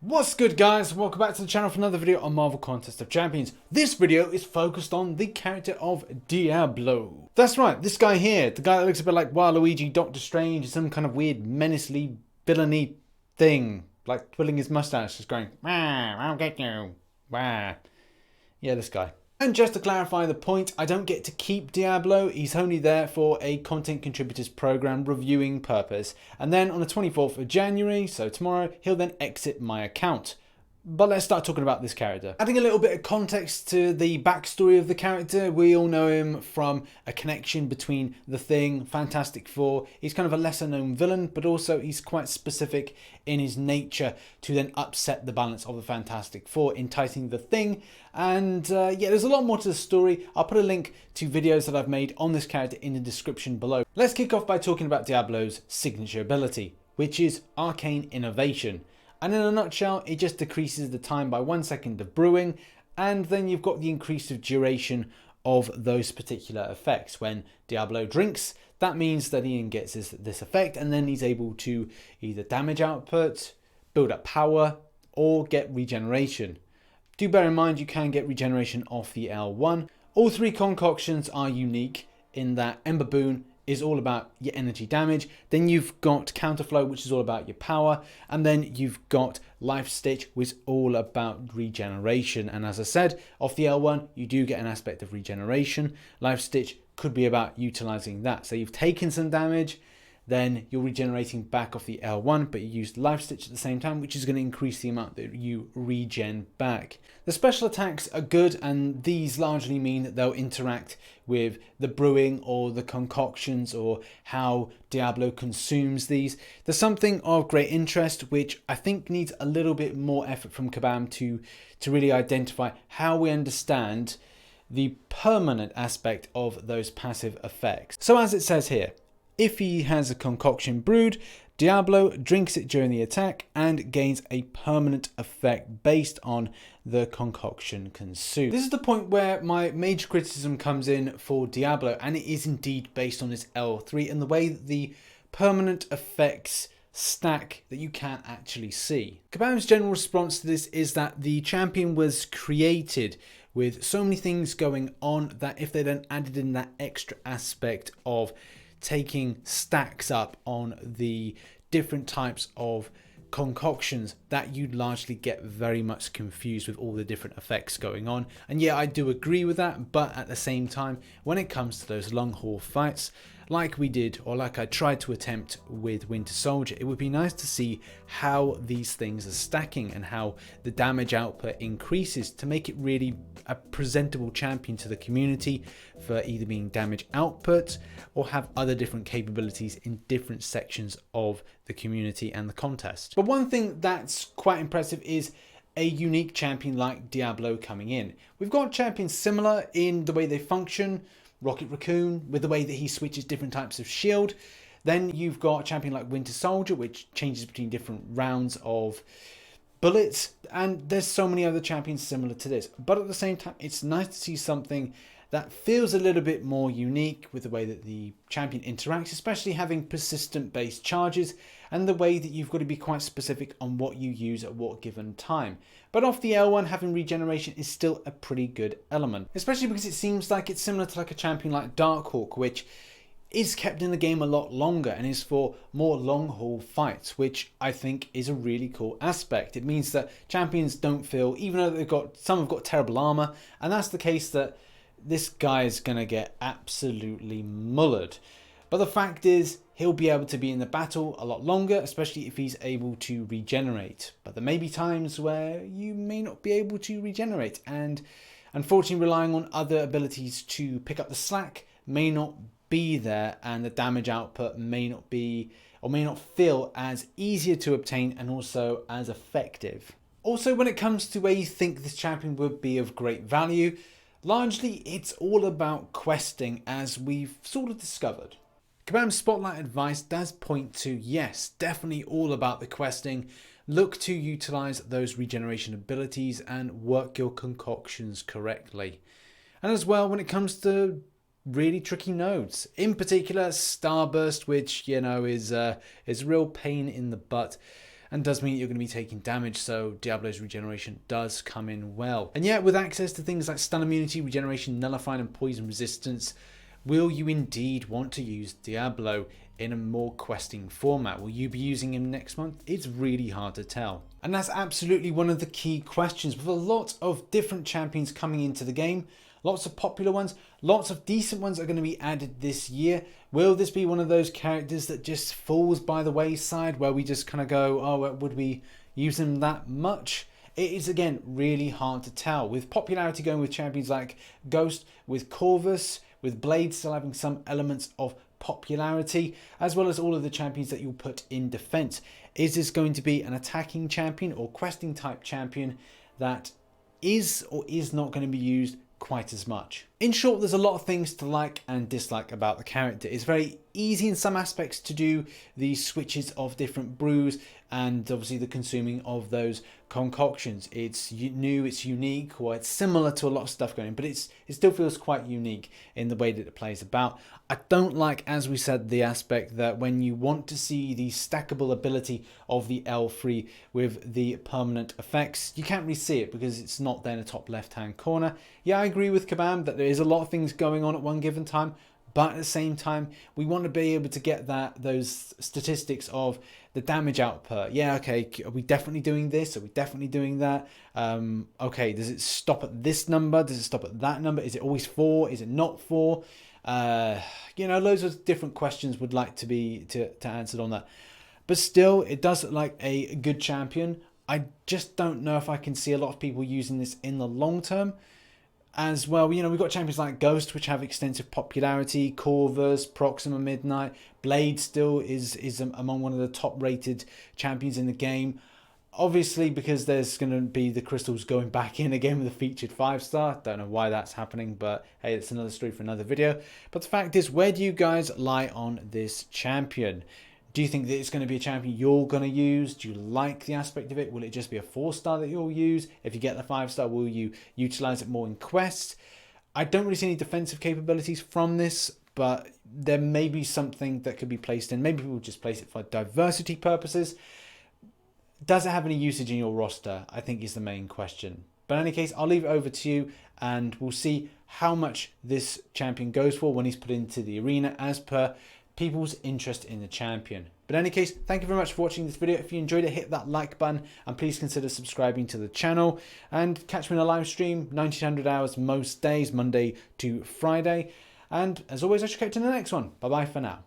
What's good, guys? Welcome back to the channel for another video on Marvel Contest of Champions. This video is focused on the character of Diablo. That's right, this guy here, the guy that looks a bit like Waluigi, Doctor Strange, some kind of weird menacely villainy thing, like twirling his mustache, just going, "Wah, I'll get you, wah." Yeah, this guy. And just to clarify the point, I don't get to keep Diablo. He's only there for a content contributors program reviewing purpose. And then on the 24th of January, so tomorrow, he'll then exit my account. But let's start talking about this character. Adding a little bit of context to the backstory of the character, we all know him from a connection between The Thing, Fantastic Four. He's kind of a lesser known villain, but also he's quite specific in his nature to then upset the balance of the Fantastic Four, enticing The Thing. And yeah, there's a lot more to the story. I'll put a link to videos that I've made on this character in the description below. Let's kick off by talking about Diablo's signature ability, which is Arcane Innovation. And in a nutshell, it just decreases the time by 1 second of brewing, and then you've got the increase of duration of those particular effects. When Diablo drinks, that means that he gets this effect, and then he's able to either damage output, build up power, or get regeneration. Do bear in mind you can get regeneration off the L1. All three concoctions are unique in that Ember Boon is all about your energy damage, then you've got Counterflow, which is all about your power, and then you've got Life Stitch, which is all about regeneration. And as I said, off the L1 you do get an aspect of regeneration. Life Stitch could be about utilizing that. So you've taken some damage, then you're regenerating back off the L1, but you used Life Stitch at the same time, which is going to increase the amount that you regen back. The special attacks are good, and these largely mean that they'll interact with the brewing or the concoctions or how Diablo consumes these. There's something of great interest, which I think needs a little bit more effort from Kabam to really identify how we understand the permanent aspect of those passive effects. So as it says here, if he has a concoction brewed, Diablo drinks it during the attack and gains a permanent effect based on the concoction consumed. This is the point where my major criticism comes in for Diablo, and it is indeed based on this L3 and the way that the permanent effects stack that you can't actually see. Kabam's general response to this is that the champion was created with so many things going on that if they then added in that extra aspect of taking stacks up on the different types of concoctions, that you'd largely get very much confused with all the different effects going on. And yeah, I do agree with that, but at the same time, when it comes to those long haul fights, like we did, or like I tried to attempt with Winter Soldier, it would be nice to see how these things are stacking and how the damage output increases to make it really a presentable champion to the community for either being damage output or have other different capabilities in different sections of the community and the contest. But one thing that's quite impressive is a unique champion like Diablo coming in. We've got champions similar in the way they function, Rocket Raccoon, with the way that he switches different types of shield. Then you've got a champion like Winter Soldier, which changes between different rounds of bullets, and there's so many other champions similar to this. But at the same time, it's nice to see something that feels a little bit more unique with the way that the champion interacts, especially having persistent based charges and the way that you've got to be quite specific on what you use at what given time. But off the L1, having regeneration is still a pretty good element, especially because it seems like it's similar to like a champion like Darkhawk, which is kept in the game a lot longer and is for more long haul fights, which I think is a really cool aspect. It means that champions don't feel, even though some have got terrible armor, and that's the case, that this guy is going to get absolutely mullered. But the fact is, he'll be able to be in the battle a lot longer, especially if he's able to regenerate. But there may be times where you may not be able to regenerate, and unfortunately relying on other abilities to pick up the slack may not be there, and the damage output may not be, or may not feel as easier to obtain and also as effective. Also, when it comes to where you think this champion would be of great value, largely it's all about questing, as we've sort of discovered. Kabam's Spotlight advice does point to, yes, definitely all about the questing. Look to utilize those regeneration abilities and work your concoctions correctly. And as well, when it comes to really tricky nodes, in particular Starburst, which, you know, is a real pain in the butt. and does mean you're going to be taking damage, so Diablo's regeneration does come in well. And yet, with access to things like stun immunity, regeneration, nullifying, and poison resistance, will you indeed want to use Diablo in a more questing format? Will you be using him next month? It's really hard to tell. And that's absolutely one of the key questions. With a lot of different champions coming into the game, lots of popular ones, lots of decent ones are going to be added this year. Will this be one of those characters that just falls by the wayside, where we just kind of go, oh, would we use them that much? It is, again, really hard to tell. With popularity going with champions like Ghost, with Corvus, with Blade still having some elements of popularity, as well as all of the champions that you'll put in defense. Is this going to be an attacking champion or questing type champion that is or is not going to be used quite as much? In short, there's a lot of things to like and dislike about the character. It's very easy in some aspects to do the switches of different brews and obviously the consuming of those concoctions. It's new, it's unique, or it's similar to a lot of stuff going on, but it still feels quite unique in the way that it plays about. I don't like, as we said, the aspect that when you want to see the stackable ability of the L3 with the permanent effects, you can't really see it because it's not there in the top left hand corner. Yeah, I agree with Kabam that there is a lot of things going on at one given time, but at the same time we want to be able to get those statistics of the damage output. Yeah, okay, are we definitely doing this? Are we definitely doing that? Okay, does it stop at this number? Does it stop at that number? Is it always 4? Is it not 4? You know, loads of different questions would like to be answered on that. But still, it does look like a good champion. I just don't know if I can see a lot of people using this in the long term. As well, you know, we've got champions like Ghost, which have extensive popularity, Corvus, Proxima Midnight, Blade still is among one of the top rated champions in the game. Obviously, because there's going to be the crystals going back in again with a featured 5-star. Don't know why that's happening, but hey, it's another story for another video. But the fact is, where do you guys lie on this champion? Do you think that it's going to be a champion you're going to use? Do you like the aspect of it? Will it just be a 4-star that you'll use? If you get the 5-star, will you utilize it more in quests? I don't really see any defensive capabilities from this, but there may be something that could be placed in. Maybe we'll just place it for diversity purposes. Does it have any usage in your roster? I think is the main question. But in any case, I'll leave it over to you, and we'll see how much this champion goes for when he's put into the arena as per people's interest in the champion. But in any case, thank you very much for watching this video. If you enjoyed it, hit that like button and please consider subscribing to the channel, and catch me in a live stream 1900 hours most days, Monday to Friday. And as always, I shall catch you in the next one. Bye bye for now.